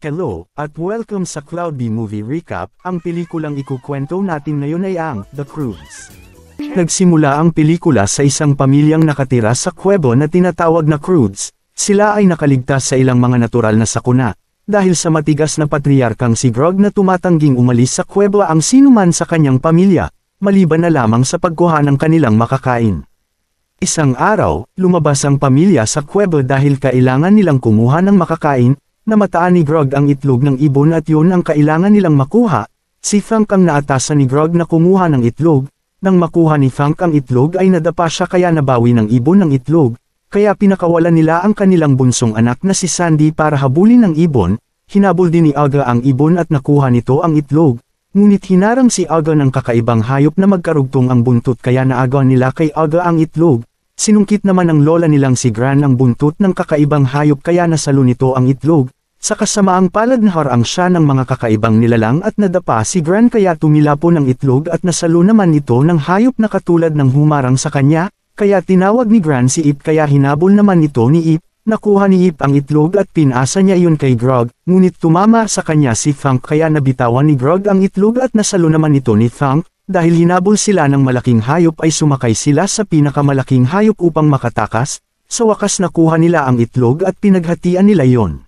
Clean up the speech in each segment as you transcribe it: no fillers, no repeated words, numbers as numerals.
Hello, at welcome sa Cloudbee Movie Recap. Ang pelikulang ikukwento natin ngayon ay ang The Croods. Nagsimula ang pelikula sa isang pamilyang nakatira sa kuwebo na tinatawag na Croods. Sila ay nakaligtas sa ilang mga natural na sakuna, dahil sa matigas na patriarkang si Grog na tumatangging umalis sa kuwebo ang sinuman sa kanyang pamilya, maliban na lamang sa pagkuha ng kanilang makakain. Isang araw, lumabas ang pamilya sa kuwebo dahil kailangan nilang kumuha ng makakain. Namataan ni Grog ang itlog ng ibon at yun ang kailangan nilang makuha. Si Funk ang naatasan ni Grog na kumuha ng itlog. Nang makuha ni Funk ang itlog ay nadapa siya kaya nabawi ng ibon ng itlog. Kaya pinakawalan nila ang kanilang bunsong anak na si Sandy para habulin ng ibon. Hinabol din ni Aga ang ibon at nakuha nito ang itlog. Ngunit hinarang si Aga ng kakaibang hayop na magkarugtong ang buntot kaya naagawan nila kay Aga ang itlog. Sinungkit naman ng lola nilang si Gran ang buntot ng kakaibang hayop kaya nasalo nito ang itlog. Sa kasamaang palad na harang siya ng mga kakaibang nilalang at nadapa si Gran kaya tumilapo ng itlog at nasalo naman ito ng hayop na katulad ng humarang sa kanya, kaya tinawag ni Gran si Ip kaya hinabol naman ito ni Ip, nakuha ni Ip ang itlog at pinasa niya iyon kay Grog, ngunit tumama sa kanya si Funk kaya nabitawan ni Grog ang itlog at nasalo naman ito ni Funk, dahil hinabol sila ng malaking hayop ay sumakay sila sa pinakamalaking hayop upang makatakas, sa wakas nakuha nila ang itlog at pinaghatian nila iyon.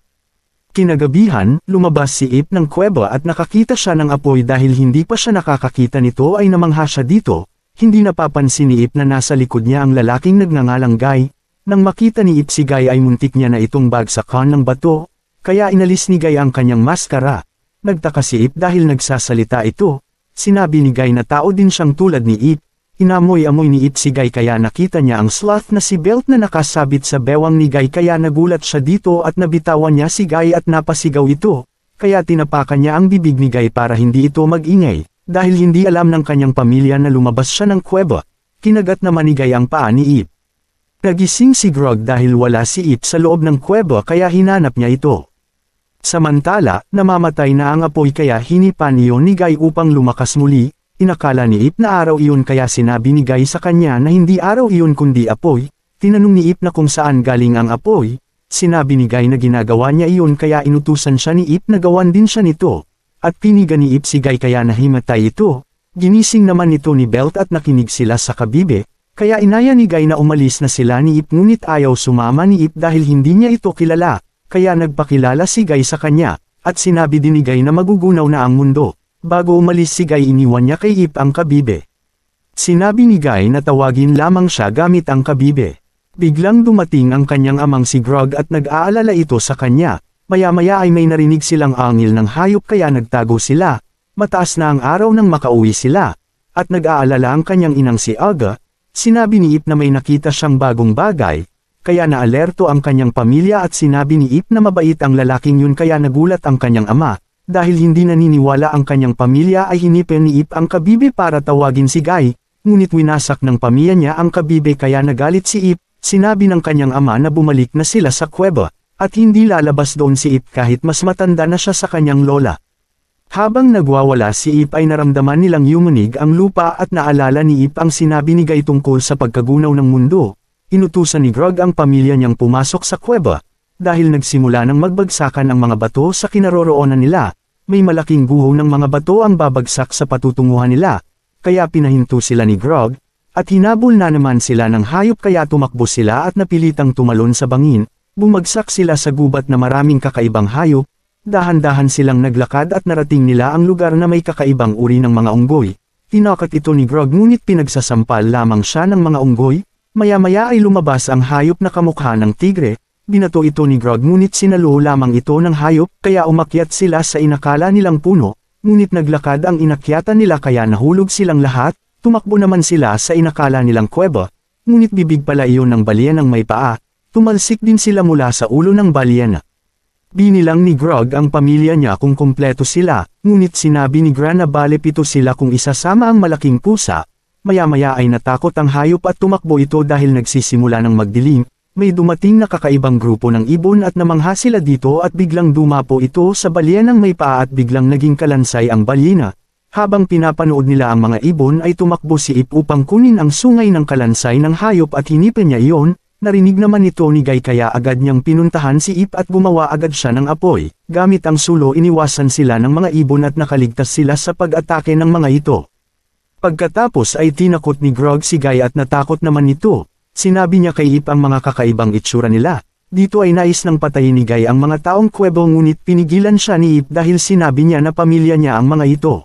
Kinagabihan, lumabas si Ip ng kuweba at nakakita siya ng apoy dahil hindi pa siya nakakakita nito ay namangha siya dito, hindi napapansin ni Ip na nasa likod niya ang lalaking nagngangalang Guy. Nang makita ni Ip si Guy ay muntik niya na itong bagsakan ng bato, kaya inalis ni Guy ang kanyang maskara. Nagtaka si Ip dahil nagsasalita ito, sinabi ni Guy na tao din siyang tulad ni Ip. Inamoy-amoy ni Ip si Guy kaya nakita niya ang sloth na si Belt na nakasabit sa bewang ni Guy kaya nagulat siya dito at nabitawan niya si Guy at napasigaw ito, kaya tinapakan niya ang bibig ni Guy para hindi ito mag-ingay, dahil hindi alam ng kanyang pamilya na lumabas siya ng kuweba. Kinagat naman ni Guy ang paa ni Ip. Nagising si Grog dahil wala si Ip sa loob ng kuweba kaya hinanap niya ito. Samantala, namamatay na ang apoy kaya hinipan iyon ni Guy upang lumakas muli. Inakala ni Ip na araw iyon kaya sinabi ni Guy sa kanya na hindi araw iyon kundi apoy. Tinanong ni Ip na kung saan galing ang apoy. Sinabi ni Guy na ginagawa niya iyon kaya inutusan siya ni Ip na gawan din siya nito. At piniga ni Ip si Guy kaya nahimatay ito. Ginising naman ito ni Belt at nakinig sila sa kabibe. Kaya inaya ni Guy na umalis na sila ni Ip ngunit ayaw sumama ni Ip dahil hindi niya ito kilala. Kaya nagpakilala si Guy sa kanya. At sinabi din ni Guy na magugunaw na ang mundo. Bago umalis si Guy iniwan niya kay Ip ang kabibe. Sinabi ni Guy na tawagin lamang siya gamit ang kabibe. Biglang dumating ang kanyang amang si Grog at nag-aalala ito sa kanya. Maya-maya ay may narinig silang angil ng hayop kaya nagtago sila. Mataas na ang araw nang makauwi sila. At nag-aalala ang kanyang inang si Aga. Sinabi ni Ip na may nakita siyang bagong bagay. Kaya naalerto ang kanyang pamilya at sinabi ni Ip na mabait ang lalaking yun kaya nagulat ang kanyang ama. Dahil hindi naniniwala ang kanyang pamilya ay hinipin ni Ip ang kabibe para tawagin si Guy, ngunit winasak ng pamilya niya ang kabibe kaya nagalit si Ip, sinabi ng kanyang ama na bumalik na sila sa kuweba, at hindi lalabas doon si Ip kahit mas matanda na siya sa kanyang lola. Habang nagwawala si Ip ay naramdaman nilang yumunig ang lupa at naalala ni Ip ang sinabi ni Guy tungkol sa pagkagunaw ng mundo. Inutusan ni Grog ang pamilya niyang pumasok sa kuweba, dahil nagsimula ng magbagsakan ang mga bato sa kinaroroonan nila. May malaking guho ng mga bato ang babagsak sa patutunguhan nila, kaya pinahinto sila ni Grog, at hinabol na naman sila ng hayop kaya tumakbo sila at napilitang tumalon sa bangin, bumagsak sila sa gubat na maraming kakaibang hayop, dahan-dahan silang naglakad at narating nila ang lugar na may kakaibang uri ng mga unggoy. Tinakat ito ni Grog ngunit pinagsasampal lamang siya ng mga unggoy, maya-maya ay lumabas ang hayop na kamukha ng tigre. Binato ito ni Grog ngunit sinalo lamang ito ng hayop kaya umakyat sila sa inakala nilang puno, ngunit naglakad ang inakyatan nila kaya nahulog silang lahat, tumakbo naman sila sa inakala nilang kuweba, ngunit bibig pala iyon ng balyenang may paa, tumalsik din sila mula sa ulo ng balyena. Binilang ni Grog ang pamilya niya kung kumpleto sila, ngunit sinabi ni Gran na bale 7 sila kung isasama ang malaking pusa, maya-maya ay natakot ang hayop at tumakbo ito dahil nagsisimula ng magdilim. May dumating na kakaibang grupo ng ibon at namangha sila dito at biglang dumapo ito sa balyenang may paa at biglang naging kalansay ang balyena. Habang pinapanood nila ang mga ibon ay tumakbo si Ip upang kunin ang sungay ng kalansay ng hayop at hinipin niya iyon, Narinig naman ito ni Guy kaya agad niyang pinuntahan si Ip at gumawa agad siya ng apoy. Gamit ang sulo iniwasan sila ng mga ibon at nakaligtas sila sa pag-atake ng mga ito. Pagkatapos ay tinakot ni Grog si Guy at natakot naman ito. Sinabi niya kay Ip ang mga kakaibang itsura nila. Dito ay nais ng patayin ni Guy ang mga taong kuwebo ngunit pinigilan siya ni Ip dahil sinabi niya na pamilya niya ang mga ito.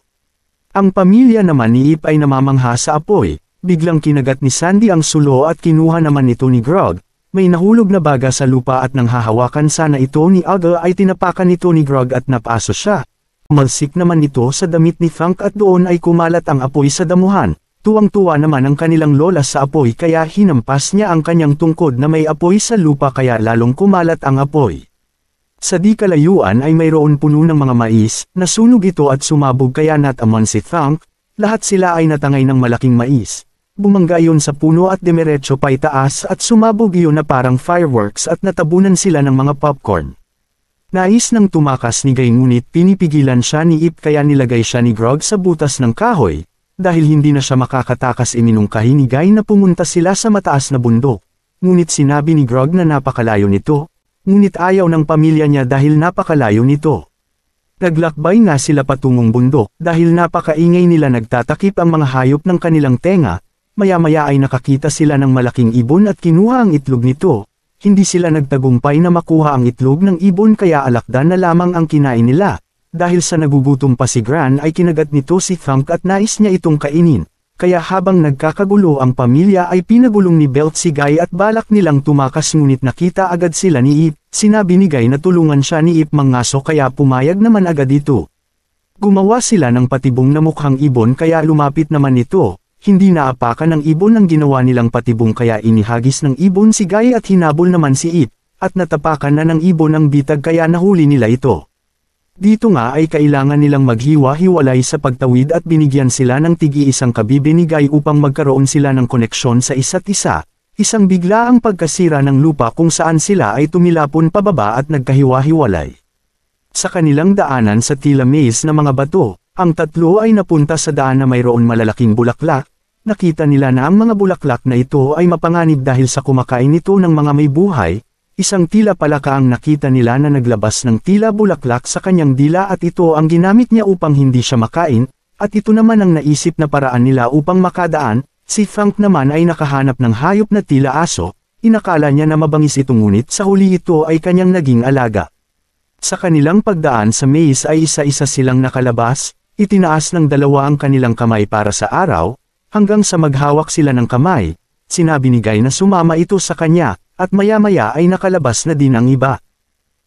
Ang pamilya naman ni Ip ay namamangha sa apoy. Biglang kinagat ni Sandy ang sulo at kinuha naman ito ni Grog. May nahulog na baga sa lupa at nang hahawakan sana ito ni Aga ay tinapakan ito ni Grog at napaso siya. Umalsik naman ito sa damit ni Funk at doon ay kumalat ang apoy sa damuhan. Tuwang-tuwa naman ang kanilang lola sa apoy kaya hinampas niya ang kanyang tungkod na may apoy sa lupa kaya lalong kumalat ang apoy. Sa di kalayuan ay mayroon puno ng mga mais, nasunog ito at sumabog kaya natamon si Funk. Lahat sila ay natangay ng malaking mais. Bumangga iyon sa puno at demiretso pa itaas at sumabog iyon na parang fireworks at natabunan sila ng mga popcorn. Nais nang tumakas ni Guy ngunit pinipigilan siya ni Ip kaya nilagay siya ni Grog sa butas ng kahoy. Dahil hindi na siya makakatakas iminungkahi ni Guy na pumunta sila sa mataas na bundok. Ngunit sinabi ni Grog na napakalayo nito. Ngunit ayaw ng pamilya niya dahil napakalayo nito. Naglakbay nga sila patungong bundok dahil napakaingay nila nagtatakip ang mga hayop ng kanilang tenga. Maya-maya ay nakakita sila ng malaking ibon at kinuha ang itlog nito. Hindi sila nagtagumpay na makuha ang itlog ng ibon kaya alakdan na lamang ang kinain nila. Dahil sa nagugutom pa si Gran ay kinagat nito si Funk at nais niya itong kainin. Kaya habang nagkakagulo ang pamilya ay pinagulong ni Belt si Guy at balak nilang tumakas ngunit nakita agad sila ni Ip. Sinabi ni Guy na tulungan siya ni Ip mangaso kaya pumayag naman agad ito. Gumawa sila ng patibong na mukhang ibon kaya lumapit naman ito. Hindi naapakan ng ibon ang ginawa nilang patibong kaya inihagis ng ibon si Guy at hinabol naman si Ip, at natapakan na ng ibon ang bitag kaya nahuli nila ito. Dito nga ay kailangan nilang maghiwa-hiwalay sa pagtawid at binigyan sila ng tigi-isang kabibe ni Guy upang magkaroon sila ng koneksyon sa isa't isa. Isang bigla ang pagkasira ng lupa kung saan sila ay tumilapon pababa at nagkahiwa-hiwalay. Sa kanilang daanan sa tila maze na mga bato, ang tatlo ay napunta sa daan na mayroon malalaking bulaklak. Nakita nila na ang mga bulaklak na ito ay mapanganib dahil sa kumakain nito ng mga may buhay. Isang tila palaka ang nakita nila na naglabas ng tila bulaklak sa kanyang dila at ito ang ginamit niya upang hindi siya makain, at ito naman ang naisip na paraan nila upang makadaan. Si Funk naman ay nakahanap ng hayop na tila aso, inakala niya na mabangis ito ngunit sa huli ito ay kanyang naging alaga. Sa kanilang pagdaan sa maze ay isa-isa silang nakalabas, itinaas ng dalawa ang kanilang kamay para sa araw, hanggang sa maghawak sila ng kamay. Sinabi ni Guy na sumama ito sa kanya, at maya-maya ay nakalabas na din ang iba.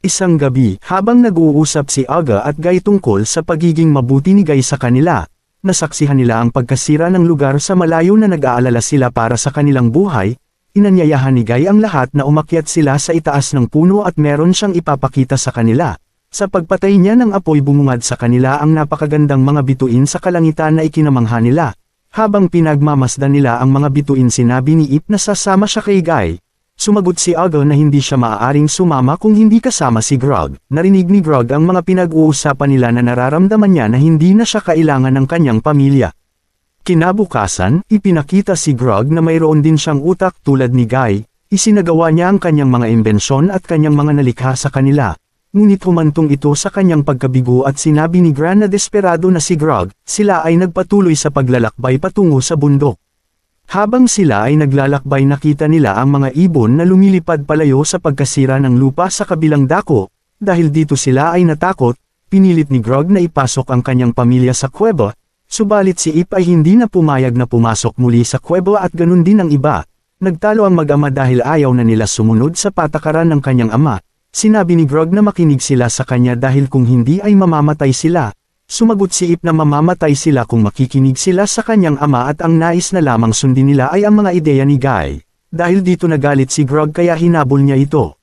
Isang gabi, habang nag-uusap si Aga at Guy tungkol sa pagiging mabuti ni Guy sa kanila, nasaksihan nila ang pagkasira ng lugar sa malayo na nag-aalala sila para sa kanilang buhay. Inanyayahan ni Guy ang lahat na umakyat sila sa itaas ng puno at meron siyang ipapakita sa kanila. Sa pagpatay niya ng apoy bumungad sa kanila ang napakagandang mga bituin sa kalangitan na ikinamangha nila. Habang pinagmamasdan nila ang mga bituin sinabi ni Ip na sasama siya kay Guy. Sumagot si Aga na hindi siya maaaring sumama kung hindi kasama si Grog. Narinig ni Grog ang mga pinag-uusapan nila na nararamdaman niya na hindi na siya kailangan ng kanyang pamilya. Kinabukasan, ipinakita si Grog na mayroon din siyang utak tulad ni Guy. Isinagawa niya ang kanyang mga imbensyon at kanyang mga nalikha sa kanila. Ngunit humantong ito sa kanyang pagkabigo at sinabi ni Gran na desperado na si Grog. Sila ay nagpatuloy sa paglalakbay patungo sa bundok. Habang sila ay naglalakbay nakita nila ang mga ibon na lumilipad palayo sa pagkasira ng lupa sa kabilang dako. Dahil dito sila ay natakot, pinilit ni Grog na ipasok ang kanyang pamilya sa kuweba. Subalit si Ip ay hindi na pumayag na pumasok muli sa kuweba at ganun din ang iba. Nagtalo ang mag-ama dahil ayaw na nila sumunod sa patakaran ng kanyang ama. Sinabi ni Grog na makinig sila sa kanya dahil kung hindi ay mamamatay sila. Sumagot si Ip na mamamatay sila kung makikinig sila sa kanyang ama at ang nais na lamang sundin nila ay ang mga ideya ni Guy. Dahil dito nagalit si Grog kaya hinabol niya ito.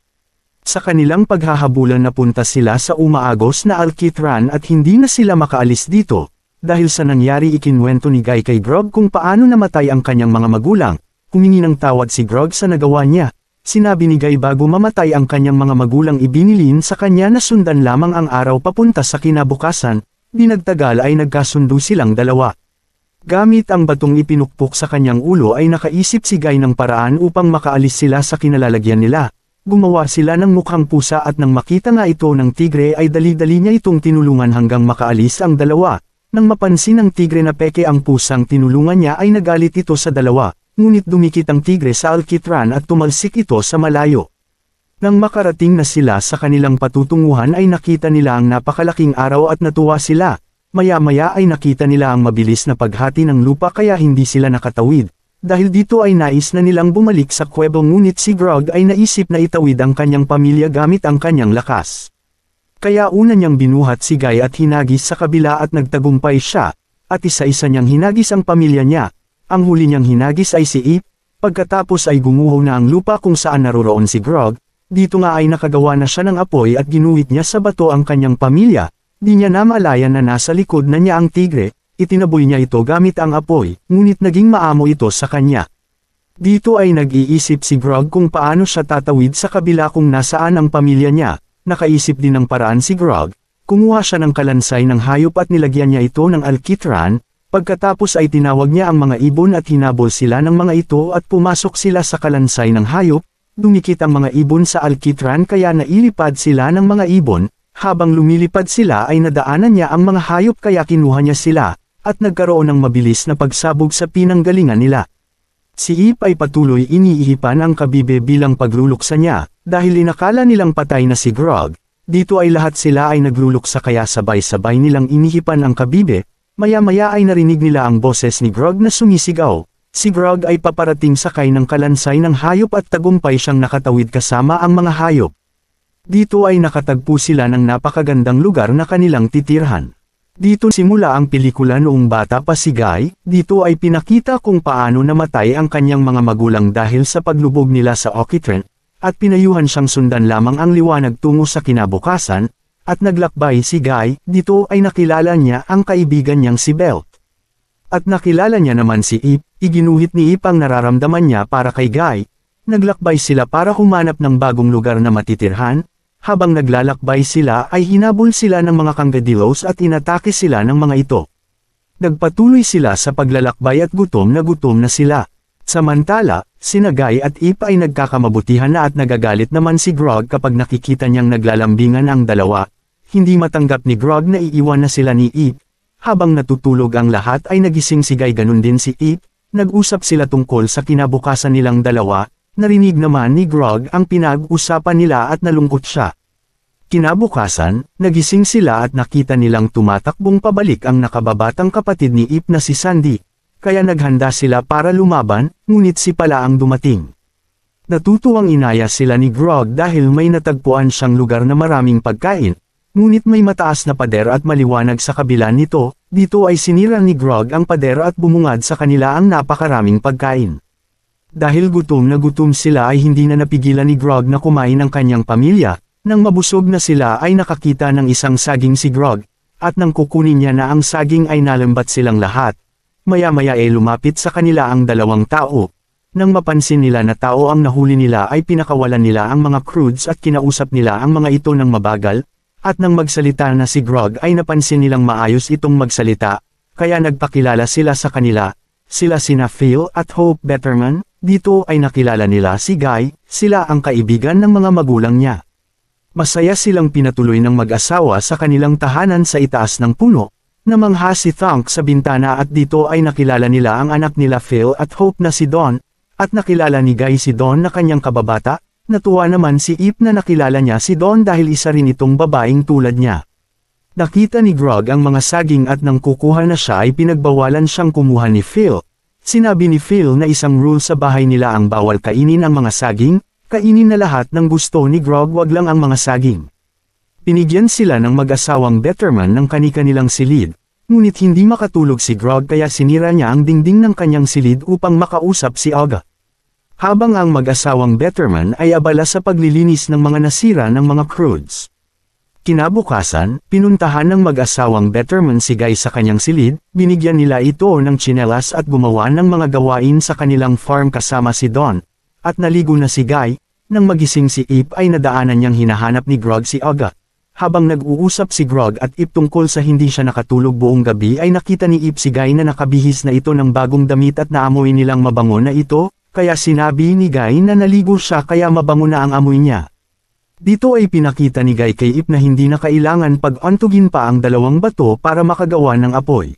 Sa kanilang paghahabulan napunta sila sa umaagos na Alkitran at hindi na sila makaalis dito. Dahil sa nangyari ikinwento ni Guy kay Grog kung paano namatay ang kanyang mga magulang. Humingi ng tawad si Grog sa nagawa niya. Sinabi ni Guy bago mamatay ang kanyang mga magulang ibinilin sa kanya na sundan lamang ang araw papunta sa kinabukasan, di nagtagal ay nagkasundo silang dalawa. Gamit ang batong ipinukpok sa kanyang ulo ay nakaisip si Guy ng paraan upang makaalis sila sa kinalalagyan nila. Gumawa sila ng mukhang pusa at nang makita nga ito ng tigre ay dali-dali niya itong tinulungan hanggang makaalis ang dalawa. Nang mapansin ng tigre na peke ang pusang tinulungan niya ay nagalit ito sa dalawa, ngunit dumikit ang tigre sa alkitran at tumalsik ito sa malayo. Nang makarating na sila sa kanilang patutunguhan ay nakita nila ang napakalaking araw at natuwa sila. Maya-maya ay nakita nila ang mabilis na paghati ng lupa kaya hindi sila nakatawid. Dahil dito ay nais na nilang bumalik sa kuwebo ngunit si Grog ay naisip na itawid ang kanyang pamilya gamit ang kanyang lakas. Kaya una niyang binuhat si Guy at hinagis sa kabila at nagtagumpay siya, at isa-isa niyang hinagis ang pamilya niya. Ang huli niyang hinagis ay si Ip, pagkatapos ay gumuho na ang lupa kung saan naroroon si Grog. Dito nga ay nakagawa na siya ng apoy at ginuhit niya sa bato ang kanyang pamilya. Di niya namalayan na nasa likod na niya ang tigre, itinaboy niya ito gamit ang apoy, ngunit naging maamo ito sa kanya. Dito ay nag-iisip si Grog kung paano siya tatawid sa kabila kung nasaan ang pamilya niya. Nakaisip din ng paraan si Grog, kumuha siya ng kalansay ng hayop at nilagyan niya ito ng alkitran, pagkatapos ay tinawag niya ang mga ibon at hinabol sila ng mga ito at pumasok sila sa kalansay ng hayop, dumikit ang mga ibon sa alkitran kaya nailipad sila ng mga ibon. Habang lumilipad sila ay nadaanan niya ang mga hayop kaya kinuha niya sila, at nagkaroon ng mabilis na pagsabog sa pinanggalingan nila. Si Ip ay patuloy iniihipan ang kabibe bilang pagluluksa niya, dahil inakala nilang patay na si Grog. Dito ay lahat sila ay nagluluksa kaya sabay-sabay nilang inihipan ang kabibe, maya-maya ay narinig nila ang boses ni Grog na sumisigaw. Si Grog ay paparating sakay ng kalansay ng hayop at tagumpay siyang nakatawid kasama ang mga hayop. Dito ay nakatagpo sila ng napakagandang lugar na kanilang titirhan. Dito simula ang pelikula noong bata pa si Guy, dito ay pinakita kung paano namatay ang kanyang mga magulang dahil sa paglubog nila sa Okitren, at pinayuhan siyang sundan lamang ang liwanag tungo sa kinabukasan, at naglakbay si Guy, dito ay nakilala niya ang kaibigan niyang si Belt. At nakilala niya naman si Ip, iginuhit ni Ip ang nararamdaman niya para kay Guy, naglakbay sila para humanap ng bagong lugar na matitirhan. Habang naglalakbay sila ay hinabol sila ng mga kangadilos at inatake sila ng mga ito. Nagpatuloy sila sa paglalakbay at gutom na sila. Samantala, sina Guy at Ip ay nagkakamabutihan na at nagagalit naman si Grog kapag nakikita niyang naglalambingan ang dalawa. Hindi matanggap ni Grog na iiwan na sila ni Ip. Habang natutulog ang lahat ay nagising si Guy ganun din si Ip. Nag-usap sila tungkol sa kinabukasan nilang dalawa. Narinig naman ni Grog ang pinag-usapan nila at nalungkot siya. Kinabukasan, nagising sila at nakita nilang tumatakbong pabalik ang nakababatang kapatid ni Ip na si Sandy. Kaya naghanda sila para lumaban, ngunit si pala ang dumating. Natutuwang inaya sila ni Grog dahil may natagpuan siyang lugar na maraming pagkain, ngunit may mataas na pader at maliwanag sa kabila nito. Dito ay sinira ni Grog ang pader at bumungad sa kanila ang napakaraming pagkain. Dahil gutom na gutom sila ay hindi na napigilan ni Grog na kumain ng kanyang pamilya. Nang mabusog na sila ay nakakita ng isang saging si Grog, at nang kukunin niya na ang saging ay nalambat silang lahat. Maya-maya ay lumapit sa kanila ang dalawang tao. Nang mapansin nila na tao ang nahuli nila ay pinakawalan nila ang mga Croods at kinausap nila ang mga ito ng mabagal, at nang magsalita na si Grog ay napansin nilang maayos itong magsalita, kaya nagpakilala sila sa kanila. Sila sina Phil at Hope Betterman. Dito ay nakilala nila si Guy, sila ang kaibigan ng mga magulang niya. Masaya silang pinatuloy ng mag-asawa sa kanilang tahanan sa itaas ng puno. Namangha si Thunk sa bintana at dito ay nakilala nila ang anak nila Phil at Hope na si Don, at nakilala ni Guy si Don na kanyang kababata. Natuwa naman si Ip na nakilala niya si Don dahil isa rin itong babaeng tulad niya. Nakita ni Grog ang mga saging at nang kukuha na siya ay pinagbawalan siyang kumuha ni Phil. Sinabi ni Phil na isang rule sa bahay nila ang bawal kainin ang mga saging, kainin na lahat ng gusto ni Grog wag lang ang mga saging. Pinigyan sila ng mag-asawang Betterman ng kani-kanilang silid, ngunit hindi makatulog si Grog kaya sinira niya ang dingding ng kanyang silid upang makausap si Aga. Habang ang mag-asawang Betterman ay abala sa paglilinis ng mga nasira ng mga Croods. Kinabukasan, pinuntahan ng mag-asawang Betterman si Guy sa kanyang silid, binigyan nila ito ng tsinelas at gumawa ng mga gawain sa kanilang farm kasama si Don, at naligo na si Guy. Nang magising si Ip ay nadaanan niyang hinahanap ni Grog si Aga. habang nag-uusap si Grog at Ip tungkol sa hindi siya nakatulog buong gabi ay nakita ni Ip si Guy na nakabihis na ito ng bagong damit at naamoy nilang mabango na ito, kaya sinabi ni Guy na naligo siya kaya mabango na ang amoy niya. Dito ay pinakita ni Guy kay Ip na hindi na kailangan pag-antugin pa ang dalawang bato para makagawa ng apoy.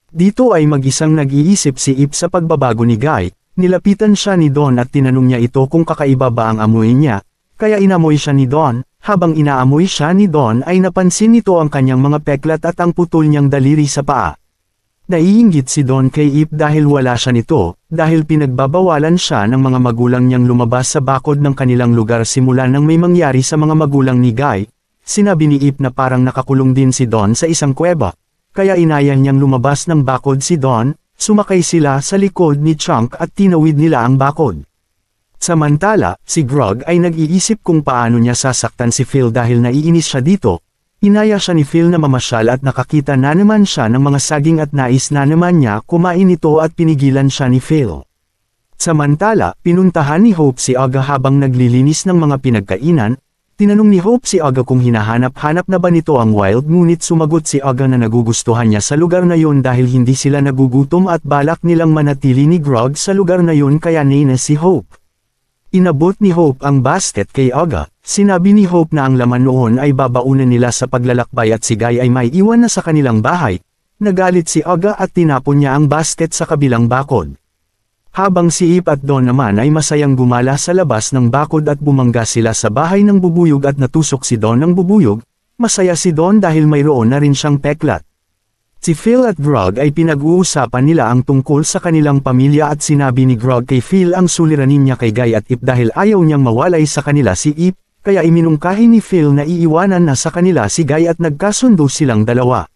Dito ay mag-isang nag-iisip si Ip sa pagbabago ni Guy, nilapitan siya ni Don at tinanong niya ito kung kakaiba ba ang amoy niya, kaya inamoy siya ni Don. Habang inaamoy siya ni Don ay napansin nito ang kanyang mga peklat at ang putol niyang daliri sa paa. Naiinggit si Don kay Ip dahil wala siya nito, dahil pinagbabawalan siya ng mga magulang niyang lumabas sa bakod ng kanilang lugar simula nang may mangyari sa mga magulang ni Guy. Sinabi ni Ip na parang nakakulong din si Don sa isang kuweba, kaya inaya niyang lumabas ng bakod si Don, sumakay sila sa likod ni Chunk at tinawid nila ang bakod. Samantala, si Grog ay nag-iisip kung paano niya sasaktan si Phil dahil naiinis siya dito. Inaya siya ni Phil na mamasyal at nakakita na naman siya ng mga saging at nais na naman niya kumain ito at pinigilan siya ni Phil. Samantala, pinuntahan ni Hope si Aga habang naglilinis ng mga pinagkainan. Tinanong ni Hope si Aga kung hinahanap-hanap na ba nito ang Wild, ngunit sumagot si Aga na nagugustuhan niya sa lugar na yun dahil hindi sila nagugutom at balak nilang manatili ni Grog sa lugar na yun kaya nainis si Hope. Inabot ni Hope ang basket kay Aga. Sinabi ni Hope na ang laman noon ay babaunan nila sa paglalakbay at si Guy ay may iwan na sa kanilang bahay. Nagalit si Aga at tinapon niya ang basket sa kabilang bakod. Habang si Ip at Don naman ay masayang gumala sa labas ng bakod at bumangga sila sa bahay ng bubuyog at natusok si Don ng bubuyog, masaya si Don dahil mayroon na rin siyang peklat. Si Phil at Grog ay pinag-uusapan nila ang tungkol sa kanilang pamilya at sinabi ni Grog kay Phil ang suliranin niya kay Guy at Ip dahil ayaw niyang mawalay sa kanila si Ip, kaya iminungkahi ni Phil na iiwanan na sa kanila si Guy at nagkasundo silang dalawa.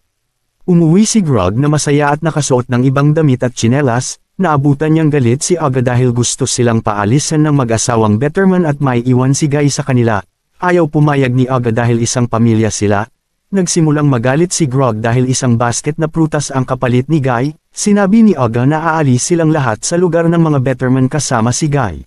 Umuwi si Grog na masaya at nakasuot ng ibang damit at tsinelas, naabutan niyang galit si Aga dahil gusto silang paalisan ng mag-asawang Betterman at may iwan si Guy sa kanila. Ayaw pumayag ni Aga dahil isang pamilya sila. Nagsimulang magalit si Grog dahil isang basket na prutas ang kapalit ni Guy. Sinabi ni Aga na aalis silang lahat sa lugar ng mga Betterman kasama si Guy.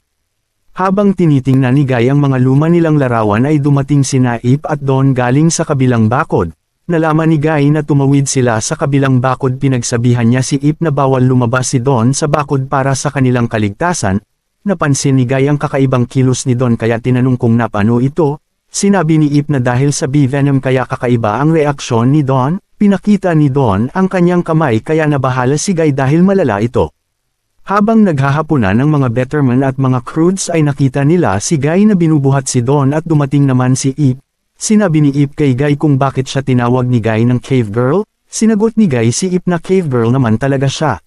Habang tinitingnan ni Guy ang mga luma nilang larawan ay dumating sina Ip at Don galing sa kabilang bakod. Nalaman ni Guy na tumawid sila sa kabilang bakod. Pinagsabihan niya si Ip na bawal lumabas si Don sa bakod para sa kanilang kaligtasan. Napansin ni Guy ang kakaibang kilos ni Don kaya tinanong kung napano ito. Sinabi ni Ip na dahil sa bee venom kaya kakaiba ang reaksyon ni Don. Pinakita ni Don ang kanyang kamay kaya nabahala si Guy dahil malala ito. Habang naghahapunan ng mga Betterman at mga Croods ay nakita nila si Guy na binubuhat si Don at dumating naman si Ip. Sinabi ni Ip kay Guy kung bakit siya tinawag ni Guy ng Cave Girl. Sinagot ni Guy si Ip na Cave Girl naman talaga siya.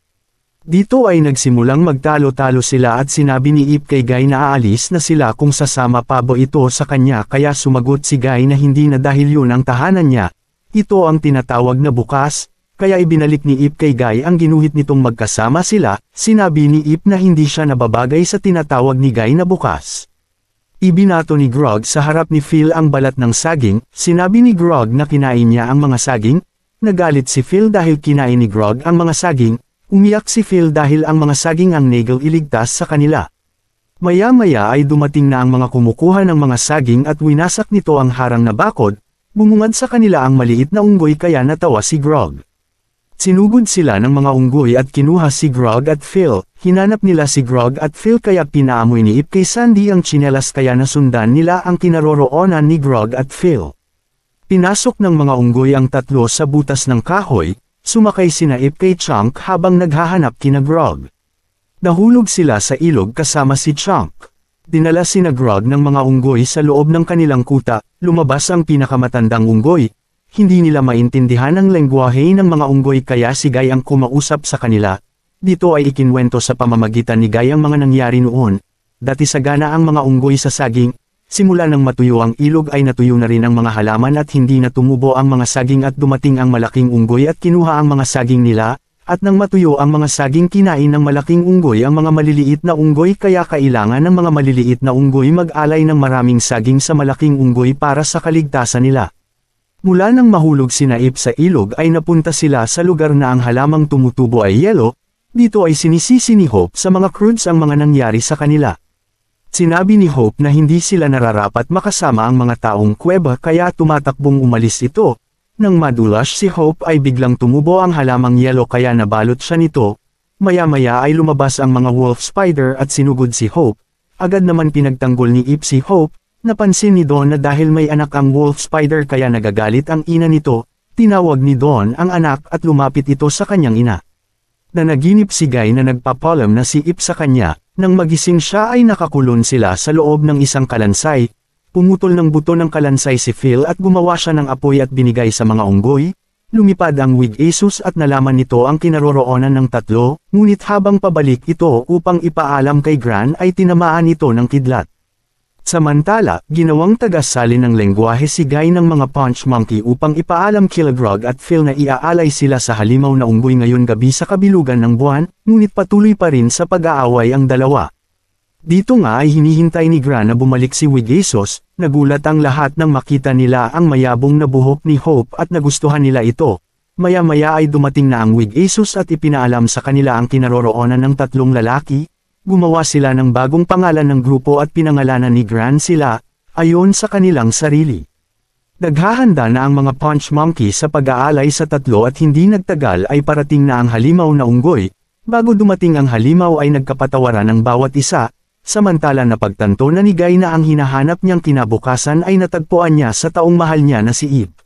Dito ay nagsimulang magtalo-talo sila at sinabi ni Ip kay Guy na aalis na sila kung sasama pa ba ito sa kanya kaya sumagot si Guy na hindi na dahil yun ang tahanan niya. Ito ang tinatawag na bukas, kaya ibinalik ni Ip kay Guy ang ginuhit nitong magkasama sila. Sinabi ni Ip na hindi siya nababagay sa tinatawag ni Guy na bukas. Ibinato ni Grog sa harap ni Phil ang balat ng saging. Sinabi ni Grog na kinain niya ang mga saging. Nagalit si Phil dahil kinain ni Grog ang mga saging. Umiyak si Phil dahil ang mga saging ang Nagel iligtas sa kanila. Maya-maya ay dumating na ang mga kumukuha ng mga saging at winasak nito ang harang na bakod. Bumungad sa kanila ang maliit na unggoy kaya natawa si Grog. Sinugod sila ng mga unggoy at kinuha si Grog at Phil. Hinanap nila si Grog at Phil kaya pinaamoy ni Ip kay Sandy ang tsinelas kaya nasundan nila ang kinaroroonan ni Grog at Phil. Pinasok ng mga unggoy ang tatlo sa butas ng kahoy. Sumakay sina Ip kay Chunk habang naghahanap kina Grog. Nahulog sila sa ilog kasama si Chunk. Dinala sina Grog ng mga unggoy sa loob ng kanilang kuta. Lumabas ang pinakamatandang unggoy. Hindi nila maintindihan ang lengguwahe ng mga unggoy kaya si Guy ang kumausap sa kanila. Dito ay ikinwento sa pamamagitan ni Guy ang mga nangyari noon. Dati sagana ang mga unggoy sa saging. Simula nang matuyo ang ilog ay natuyo na rin ang mga halaman at hindi na tumubo ang mga saging at dumating ang malaking unggoy at kinuha ang mga saging nila, at nang matuyo ang mga saging kinain ng malaking unggoy ang mga maliliit na unggoy kaya kailangan ng mga maliliit na unggoy mag-alay ng maraming saging sa malaking unggoy para sa kaligtasan nila. Mula nang mahulog sina Ip sa ilog ay napunta sila sa lugar na ang halamang tumutubo ay yelo. Dito ay sinisisi ni Hope sa mga Croods ang mga nangyari sa kanila. Sinabi ni Hope na hindi sila nararapat makasama ang mga taong kuweba kaya tumatakbong umalis ito. Nang madulas si Hope ay biglang tumubo ang halamang yelo kaya nabalot siya nito. Maya-maya ay lumabas ang mga wolf spider at sinugod si Hope. Agad naman pinagtanggol ni Ip si Hope. Napansin ni Dawn na dahil may anak ang wolf spider kaya nagagalit ang ina nito. Tinawag ni Dawn ang anak at lumapit ito sa kanyang ina. Nanaginip si Guy na nagpapalam na si Ip sa kanya. Nang magising siya ay nakakulon sila sa loob ng isang kalansay. Pumutol ng buto ng kalansay si Phil at gumawa siya ng apoy at binigay sa mga unggoy. Lumipad ang Wig Asus at nalaman nito ang kinaroroonan ng tatlo, ngunit habang pabalik ito upang ipaalam kay Gran ay tinamaan ito ng kidlat. Samantala, ginawang tagasali ng lengguwahe si Guy ng mga Punch Monkey upang ipaalam kila Grog at Phil na iaalay sila sa halimaw na unggoy ngayon gabi sa kabilugan ng buwan, ngunit patuloy pa rin sa pag-aaway ang dalawa. Dito nga ay hinihintay ni Gran na bumalik si Wig Asus, nagulat ang lahat nang makita nila ang mayabong na buhok ni Hope at nagustuhan nila ito. Maya-maya ay dumating na ang Wig Asus at ipinaalam sa kanila ang kinaroroonan ng tatlong lalaki. Gumawa sila ng bagong pangalan ng grupo at pinangalanan ni Gran sila, ayon sa kanilang sarili. Naghahanda na ang mga Punch Monkey sa pag-aalay sa tatlo at hindi nagtagal ay parating na ang halimaw na unggoy. Bago dumating ang halimaw ay nagkapatawaran ng bawat isa, samantala napagtanto na ni Guy na ang hinahanap niyang kinabukasan ay natagpuan niya sa taong mahal niya na si Ip.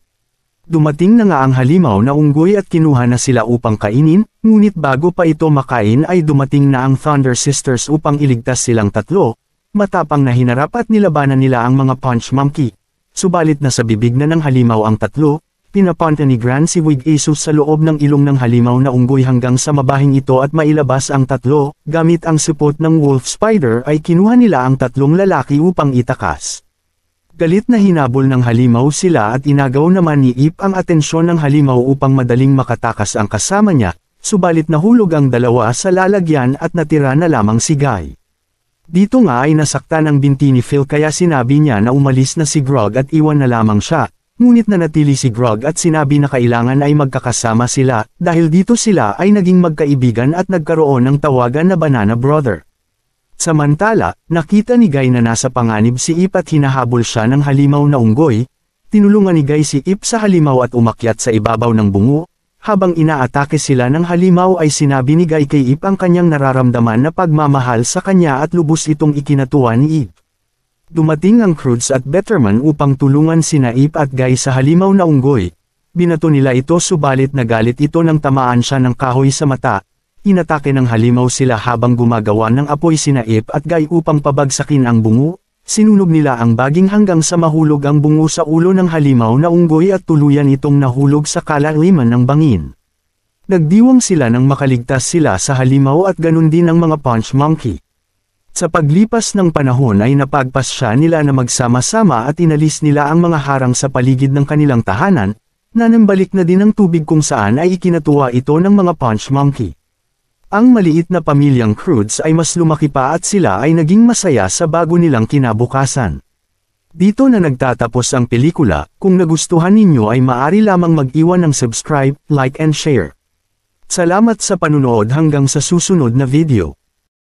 Dumating na nga ang halimaw na unggoy at kinuha na sila upang kainin, ngunit bago pa ito makain ay dumating na ang Thunder Sisters upang iligtas silang tatlo. Matapang na hinarap at nilabanan nila ang mga Punch Monkey. Subalit na sa bibig na ng halimaw ang tatlo, pinapunta ni Gran si Wig Asus sa loob ng ilong ng halimaw na unggoy hanggang sa mabahing ito at mailabas ang tatlo. Gamit ang support ng Wolf Spider ay kinuha nila ang tatlong lalaki upang itakas. Galit na hinabol ng halimaw sila at inagaw naman ni Ip ang atensyon ng halimaw upang madaling makatakas ang kasama niya, subalit nahulog ang dalawa sa lalagyan at natira na lamang si Guy. Dito nga ay nasaktan ang binti ni Phil kaya sinabi niya na umalis na si Grog at iwan na lamang siya, ngunit nanatili si Grog at sinabi na kailangan ay magkakasama sila, dahil dito sila ay naging magkaibigan at nagkaroon ng tawagan na Banana Brother. Samantala, nakita ni Guy na nasa panganib si Ip at hinahabol siya ng halimaw na unggoy. Tinulungan ni Guy si Ip sa halimaw at umakyat sa ibabaw ng bungo. Habang inaatake sila ng halimaw ay sinabi ni Guy kay Ip ang kanyang nararamdaman na pagmamahal sa kanya at lubos itong ikinatuwa ni Ip. Dumating ang Croods at Betterman upang tulungan sina Ip at Guy sa halimaw na unggoy. Binato nila ito subalit nagalit ito nang tamaan siya ng kahoy sa mata. Inatake ng halimaw sila habang gumagawa ng apoy sina Ip at Guy upang pabagsakin ang bungo. Sinunog nila ang baging hanggang sa mahulog ang bungo sa ulo ng halimaw na unggoy at tuluyan itong nahulog sa kalaliman ng bangin. Nagdiwang sila nang makaligtas sila sa halimaw at ganun din ang mga Punch Monkey. Sa paglipas ng panahon ay napagpas siya nila na magsama-sama at inalis nila ang mga harang sa paligid ng kanilang tahanan, nanambalik na din ang tubig kung saan ay ikinatuwa ito ng mga Punch Monkey. Ang maliit na pamilyang Croods ay mas lumaki pa at sila ay naging masaya sa bago nilang kinabukasan. Dito na nagtatapos ang pelikula. Kung nagustuhan ninyo ay maaari lamang mag-iwan ng subscribe, like and share. Salamat sa panunood hanggang sa susunod na video.